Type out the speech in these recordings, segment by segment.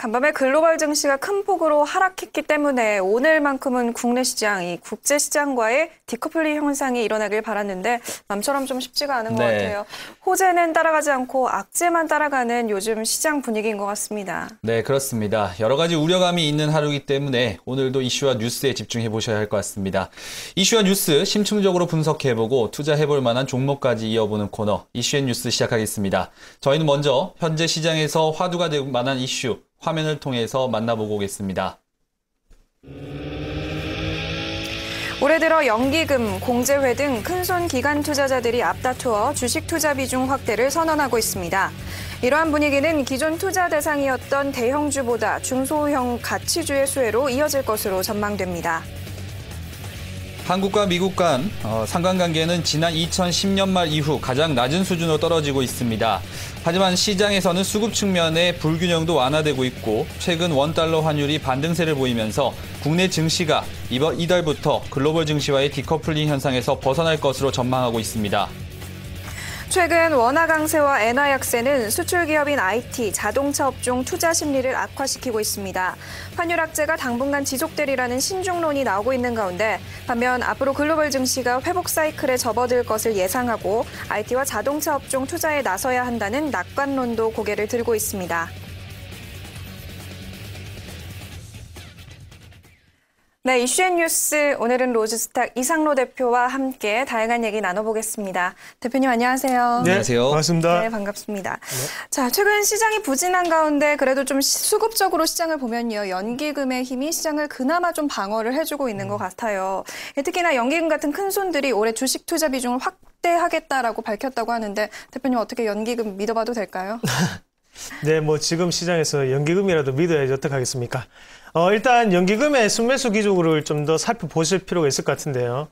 간밤에 글로벌 증시가 큰 폭으로 하락했기 때문에 오늘만큼은 국내 시장, 이 국제 시장과의 디커플링 현상이 일어나길 바랐는데 남처럼 좀 쉽지가 않은 것 같아요. 호재는 따라가지 않고 악재만 따라가는 요즘 시장 분위기인 것 같습니다. 네, 그렇습니다. 여러 가지 우려감이 있는 하루이기 때문에 오늘도 이슈와 뉴스에 집중해 보셔야 할 것 같습니다. 이슈와 뉴스 심층적으로 분석해보고 투자해볼 만한 종목까지 이어보는 코너 이슈앤뉴스 시작하겠습니다. 저희는 먼저 현재 시장에서 화두가 될 만한 이슈 화면을 통해서 만나보고 오겠습니다. 올해 들어 연기금, 공제회 등 큰손 기관 투자자들이 앞다투어 주식 투자 비중 확대를 선언하고 있습니다. 이러한 분위기는 기존 투자 대상이었던 대형주보다 중소형 가치주의 수혜로 이어질 것으로 전망됩니다. 한국과 미국 간 상관관계는 지난 2010년 말 이후 가장 낮은 수준으로 떨어지고 있습니다. 하지만 시장에서는 수급 측면의 불균형도 완화되고 있고 최근 원달러 환율이 반등세를 보이면서 국내 증시가 이달부터 글로벌 증시와의 디커플링 현상에서 벗어날 것으로 전망하고 있습니다. 최근 원화 강세와 엔화 약세는 수출 기업인 IT, 자동차 업종 투자 심리를 악화시키고 있습니다. 환율 악재가 당분간 지속되리라는 신중론이 나오고 있는 가운데 반면 앞으로 글로벌 증시가 회복 사이클에 접어들 것을 예상하고 IT와 자동차 업종 투자에 나서야 한다는 낙관론도 고개를 들고 있습니다. 네, 이슈앤뉴스 오늘은 로즈스탁 이상로 대표와 함께 다양한 얘기 나눠보겠습니다. 대표님 안녕하세요. 네, 안녕하세요. 반갑습니다. 네, 반갑습니다. 네. 자, 최근 시장이 부진한 가운데 그래도 좀 수급적으로 시장을 보면요. 연기금의 힘이 시장을 그나마 좀 방어를 해주고 있는 것 같아요. 특히나 연기금 같은 큰 손들이 올해 주식 투자 비중을 확대하겠다라고 밝혔다고 하는데 대표님 어떻게 연기금 믿어봐도 될까요? 네, 뭐 지금 시장에서 연기금이라도 믿어야지 어떡하겠습니까? 일단 연기금의 순매수 기조를 좀 더 살펴보실 필요가 있을 것 같은데요.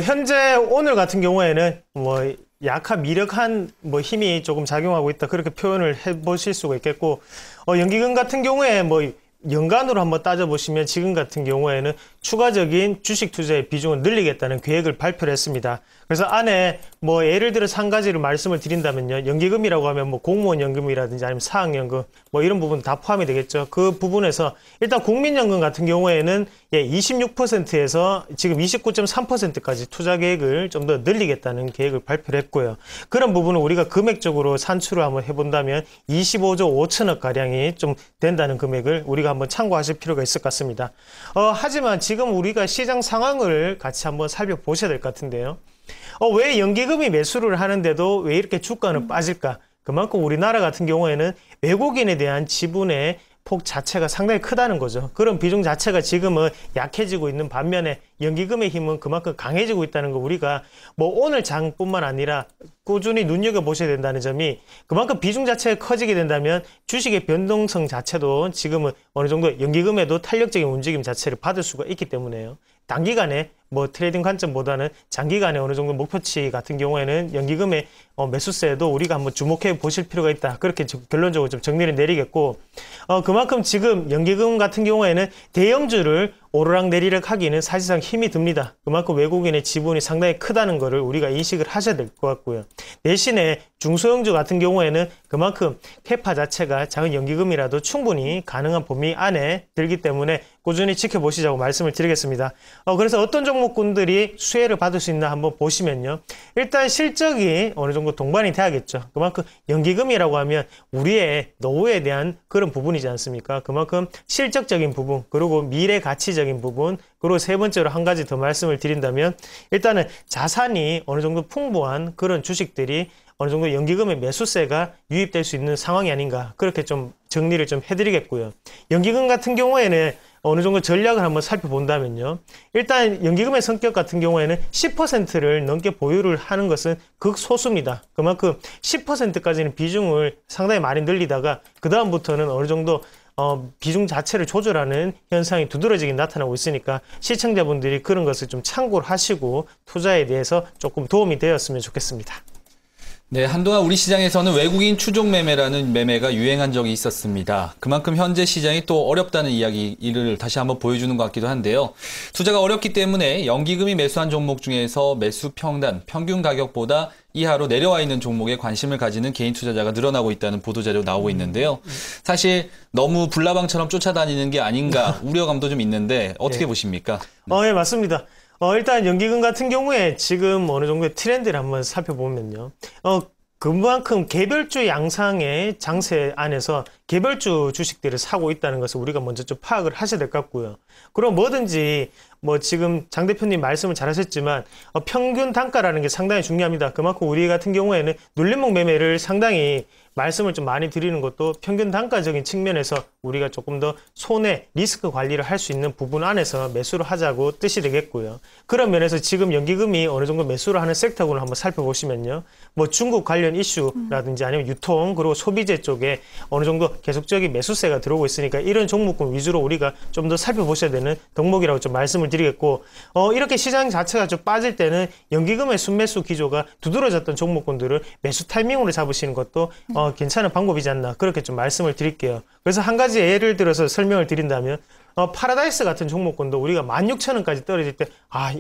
현재 오늘 같은 경우에는 뭐 약한 미력한 뭐 힘이 조금 작용하고 있다 그렇게 표현을 해보실 수가 있겠고, 연기금 같은 경우에 뭐 연간으로 한번 따져보시면 지금 같은 경우에는 추가적인 주식 투자의 비중을 늘리겠다는 계획을 발표를 했습니다. 그래서 안에 뭐 예를 들어서 한 가지를 말씀을 드린다면요. 연기금이라고 하면 뭐 공무원 연금이라든지 아니면 사학연금 뭐 이런 부분 다 포함이 되겠죠. 그 부분에서 일단 국민연금 같은 경우에는 26%에서 지금 29.3%까지 투자 계획을 좀 더 늘리겠다는 계획을 발표를 했고요. 그런 부분을 우리가 금액적으로 산출을 한번 해본다면 25조 5천억 가량이 좀 된다는 금액을 우리가 한번 참고하실 필요가 있을 것 같습니다. 하지만 지금 우리가 시장 상황을 같이 한번 살펴보셔야 될 것 같은데요. 왜 연기금이 매수를 하는데도 왜 이렇게 주가는 빠질까? 그만큼 우리나라 같은 경우에는 외국인에 대한 지분의 폭 자체가 상당히 크다는 거죠. 그런 비중 자체가 지금은 약해지고 있는 반면에 연기금의 힘은 그만큼 강해지고 있다는 거 우리가 뭐 오늘 장뿐만 아니라 꾸준히 눈여겨보셔야 된다는 점이, 그만큼 비중 자체가 커지게 된다면 주식의 변동성 자체도 지금은 어느 정도 연기금에도 탄력적인 움직임 자체를 받을 수가 있기 때문에요. 단기간에 뭐 트레이딩 관점보다는 장기간에 어느 정도 목표치 같은 경우에는 연기금의 매수세에도 우리가 한번 주목해 보실 필요가 있다. 그렇게 결론적으로 좀 정리를 내리겠고, 그만큼 지금 연기금 같은 경우에는 대형주를 오르락 내리락 하기는 사실상 힘이 듭니다. 그만큼 외국인의 지분이 상당히 크다는 것을 우리가 인식을 하셔야 될 것 같고요. 대신에 중소형주 같은 경우에는 그만큼 캐파 자체가 작은 연기금이라도 충분히 가능한 범위 안에 들기 때문에 꾸준히 지켜보시자고 말씀을 드리겠습니다. 그래서 어떤 종목군들이 수혜를 받을 수 있나 한번 보시면요. 일단 실적이 어느 정도 동반이 돼야겠죠. 그만큼 연기금이라고 하면 우리의 노후에 대한 그런 부분이지 않습니까? 그만큼 실적적인 부분, 그리고 미래 가치적인 부분, 그리고 세 번째로 한 가지 더 말씀을 드린다면 일단은 자산이 어느 정도 풍부한 그런 주식들이 어느 정도 연기금의 매수세가 유입될 수 있는 상황이 아닌가, 그렇게 좀 정리를 좀 해드리겠고요. 연기금 같은 경우에는 어느 정도 전략을 한번 살펴본다면요. 일단 연기금의 성격 같은 경우에는 10%를 넘게 보유를 하는 것은 극소수입니다. 그만큼 10%까지는 비중을 상당히 많이 늘리다가 그 다음부터는 어느 정도 비중 자체를 조절하는 현상이 두드러지게 나타나고 있으니까 시청자분들이 그런 것을 좀 참고를 하시고 투자에 대해서 조금 도움이 되었으면 좋겠습니다. 네, 한동안 우리 시장에서는 외국인 추종 매매라는 매매가 유행한 적이 있었습니다. 그만큼 현재 시장이 또 어렵다는 이야기를 다시 한번 보여주는 것 같기도 한데요. 투자가 어렵기 때문에 연기금이 매수한 종목 중에서 매수 평단, 평균 가격보다 이하로 내려와 있는 종목에 관심을 가지는 개인 투자자가 늘어나고 있다는 보도자료 나오고 있는데요. 사실 너무 불나방처럼 쫓아다니는 게 아닌가 우려감도 좀 있는데 어떻게 보십니까? 예, 맞습니다. 일단 연기금 같은 경우에 지금 어느 정도의 트렌드를 한번 살펴보면요. 그만큼 개별주 양상의 장세 안에서 개별주 주식들을 사고 있다는 것을 우리가 먼저 좀 파악을 하셔야 될 것 같고요. 그럼 뭐든지 지금 장 대표님 말씀을 잘 하셨지만 평균 단가라는 게 상당히 중요합니다. 그만큼 우리 같은 경우에는 눌림목 매매를 상당히 말씀을 좀 많이 드리는 것도 평균 단가적인 측면에서 우리가 조금 더 손해 리스크 관리를 할 수 있는 부분 안에서 매수를 하자고 뜻이 되겠고요. 그런 면에서 지금 연기금이 어느 정도 매수를 하는 섹터군을 한번 살펴보시면요. 중국 관련 이슈라든지 아니면 유통 그리고 소비재 쪽에 어느 정도 계속적인 매수세가 들어오고 있으니까 이런 종목군 위주로 우리가 좀 더 살펴보셔야 되는 덕목이라고 좀 말씀을 드리겠고, 이렇게 시장 자체가 좀 빠질 때는 연기금의 순매수 기조가 두드러졌던 종목군들을 매수 타이밍으로 잡으시는 것도 괜찮은 방법이지 않나 그렇게 좀 말씀을 드릴게요. 그래서 한 가지 예를 들어서 설명을 드린다면 파라다이스 같은 종목군도 우리가 16,000원까지 떨어질 때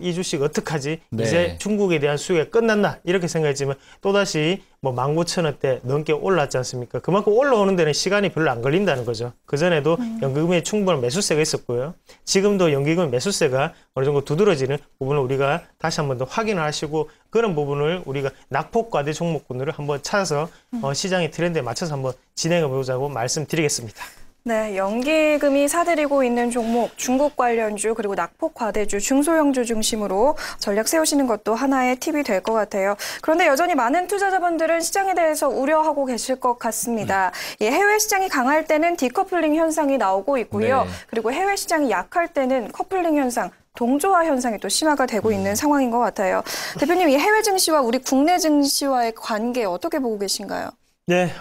이 주식 어떡하지? 네. 이제 중국에 대한 수요가 끝났나? 이렇게 생각했지만 또다시 19,000원대 넘게 올랐지 않습니까? 그만큼 올라오는 데는 시간이 별로 안 걸린다는 거죠. 그전에도 연기금에 충분한 매수세가 있었고요. 지금도 연기금 매수세가 어느 정도 두드러지는 부분을 우리가 다시 한번 더 확인을 하시고 그런 부분을 우리가 낙폭과대 종목군들을 한번 찾아서 시장의 트렌드에 맞춰서 한번 진행해 보자고 말씀드리겠습니다. 네, 연기금이 사들이고 있는 종목, 중국 관련주 그리고 낙폭 과대주, 중소형주 중심으로 전략 세우시는 것도 하나의 팁이 될 것 같아요. 그런데 여전히 많은 투자자분들은 시장에 대해서 우려하고 계실 것 같습니다. 해외 시장이 강할 때는 디커플링 현상이 나오고 있고요. 네. 그리고 해외 시장이 약할 때는 커플링 현상, 동조화 현상이 또 심화가 되고 있는 상황인 것 같아요. 대표님, 이 해외 증시와 우리 국내 증시와의 관계 어떻게 보고 계신가요? 네,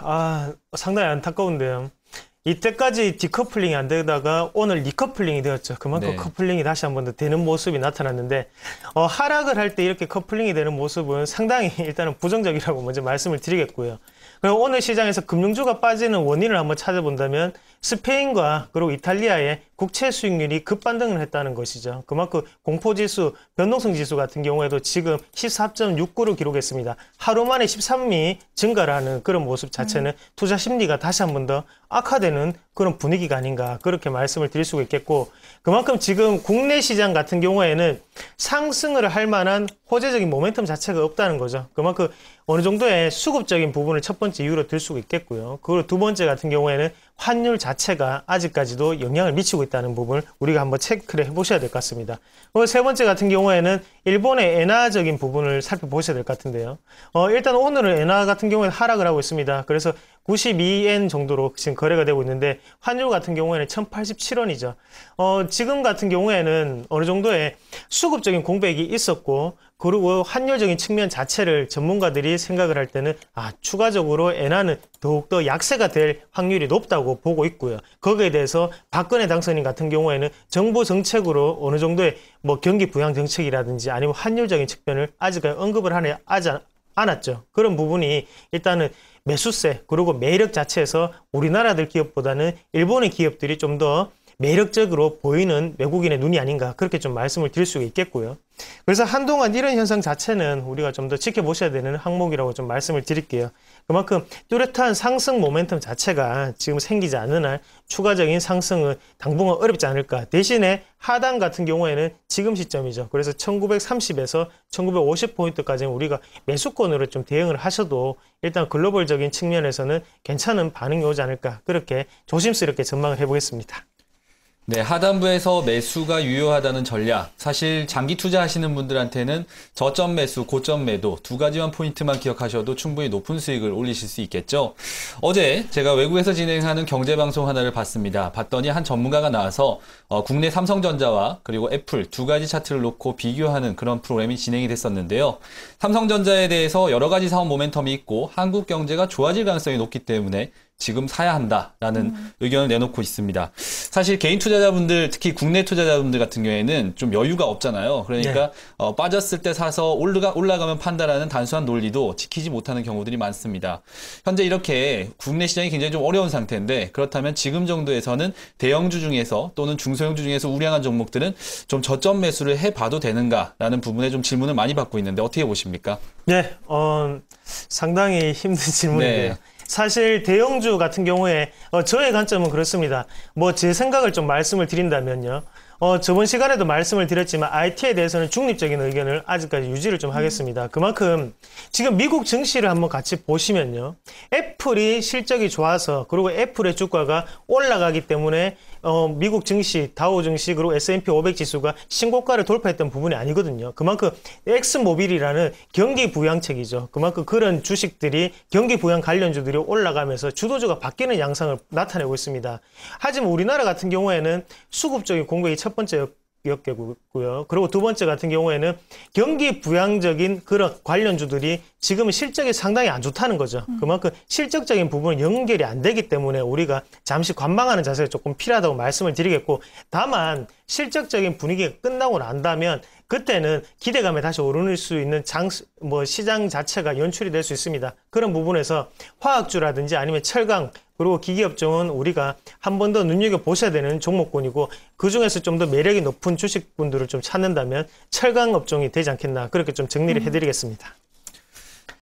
상당히 안타까운데요. 이때까지 디커플링이 안 되다가 오늘 리커플링이 되었죠. 그만큼 네. 커플링이 다시 한 번 더 되는 모습이 나타났는데 하락을 할 때 이렇게 커플링이 되는 모습은 상당히 일단은 부정적이라고 먼저 말씀을 드리겠고요. 그리고 오늘 시장에서 금융주가 빠지는 원인을 한번 찾아본다면 스페인과 그리고 이탈리아의 국채 수익률이 급반등을 했다는 것이죠. 그만큼 공포지수, 변동성지수 같은 경우에도 지금 14.69를 기록했습니다. 하루 만에 13이 증가를 하는 그런 모습 자체는 투자 심리가 다시 한 번 더 악화되는 그런 분위기가 아닌가 그렇게 말씀을 드릴 수가 있겠고, 그만큼 지금 국내 시장 같은 경우에는 상승을 할 만한 호재적인 모멘텀 자체가 없다는 거죠. 그만큼 어느 정도의 수급적인 부분을 첫 번째 이유로 들 수가 있겠고요. 그리고 두 번째 같은 경우에는 환율 자체가 아직까지도 영향을 미치고 있다는 부분을 우리가 한번 체크를 해보셔야 될 것 같습니다. 그리고 세 번째 같은 경우에는 일본의 엔화적인 부분을 살펴보셔야 될 것 같은데요. 일단 오늘은 엔화 같은 경우에는 하락을 하고 있습니다. 그래서 92엔 정도로 지금 거래가 되고 있는데 환율 같은 경우에는 1087원이죠. 지금 같은 경우에는 어느 정도의 수급적인 공백이 있었고, 그리고 환율적인 측면 자체를 전문가들이 생각을 할 때는 추가적으로 엔화는 더욱더 약세가 될 확률이 높다고 보고 있고요. 거기에 대해서 박근혜 당선인 같은 경우에는 정부 정책으로 어느 정도의 경기 부양 정책이라든지 아니면 환율적인 측면을 아직까지 언급을 하지 않았죠. 그런 부분이 일단은 매수세 그리고 매력 자체에서 우리나라들 기업보다는 일본의 기업들이 좀 더 매력적으로 보이는 외국인의 눈이 아닌가 그렇게 좀 말씀을 드릴 수가 있겠고요. 그래서 한동안 이런 현상 자체는 우리가 좀 더 지켜보셔야 되는 항목이라고 좀 말씀을 드릴게요. 그만큼 뚜렷한 상승 모멘텀 자체가 지금 생기지 않는 한 추가적인 상승은 당분간 어렵지 않을까. 대신에 하단 같은 경우에는 지금 시점이죠. 그래서 1930에서 1950포인트까지는 우리가 매수권으로 좀 대응을 하셔도 일단 글로벌적인 측면에서는 괜찮은 반응이 오지 않을까 그렇게 조심스럽게 전망을 해보겠습니다. 네, 하단부에서 매수가 유효하다는 전략. 사실 장기 투자하시는 분들한테는 저점 매수, 고점 매도 두 가지만 포인트만 기억하셔도 충분히 높은 수익을 올리실 수 있겠죠. 어제 제가 외국에서 진행하는 경제방송 하나를 봤습니다. 봤더니 한 전문가가 나와서 국내 삼성전자와 그리고 애플 두 가지 차트를 놓고 비교하는 그런 프로그램이 진행이 됐었는데요. 삼성전자에 대해서 여러 가지 사업 모멘텀이 있고 한국 경제가 좋아질 가능성이 높기 때문에 지금 사야 한다라는 의견을 내놓고 있습니다. 사실 개인 투자자분들, 특히 국내 투자자분들 같은 경우에는 좀 여유가 없잖아요. 그러니까 빠졌을 때 사서 올라가면 판다라는 단순한 논리도 지키지 못하는 경우들이 많습니다. 현재 이렇게 국내 시장이 굉장히 좀 어려운 상태인데, 그렇다면 지금 정도에서는 대형주 중에서 또는 중소형주 중에서 우량한 종목들은 좀 저점 매수를 해봐도 되는가라는 부분에 좀 질문을 많이 받고 있는데 어떻게 보십니까? 네, 상당히 힘든 질문인데요. 네. 사실 대형주 같은 경우에 저의 관점은 그렇습니다. 뭐 제 생각을 좀 말씀을 드린다면요. 저번 시간에도 말씀을 드렸지만 IT에 대해서는 중립적인 의견을 아직까지 유지를 좀 하겠습니다. 그만큼 지금 미국 증시를 한번 같이 보시면요. 애플이 실적이 좋아서, 그리고 애플의 주가가 올라가기 때문에 미국 증시, 다우 증시, 그리고 S&P 500 지수가 신고가를 돌파했던 부분이 아니거든요. 그만큼 엑스모빌이라는 경기 부양책이죠. 그만큼 그런 주식들이, 경기 부양 관련주들이 올라가면서 주도주가 바뀌는 양상을 나타내고 있습니다. 하지만 우리나라 같은 경우에는 수급적인 공백이 첫 번째 였고요. 그리고 두 번째 같은 경우에는 경기 부양적인 그런 관련주들이 지금은 실적이 상당히 안 좋다는 거죠. 그만큼 실적적인 부분은 연결이 안 되기 때문에 우리가 잠시 관망하는 자세가 조금 필요하다고 말씀을 드리겠고, 다만 실적적인 분위기가 끝나고 난다면 그때는 기대감에 다시 오르는 수 있는 시장 자체가 연출이 될 수 있습니다. 그런 부분에서 화학주라든지 아니면 철강, 그리고 기기업종은 우리가 한 번 더 눈여겨보셔야 되는 종목군이고, 그중에서 좀 더 매력이 높은 주식분들을 좀 찾는다면 철강업종이 되지 않겠나, 그렇게 좀 정리를 해드리겠습니다.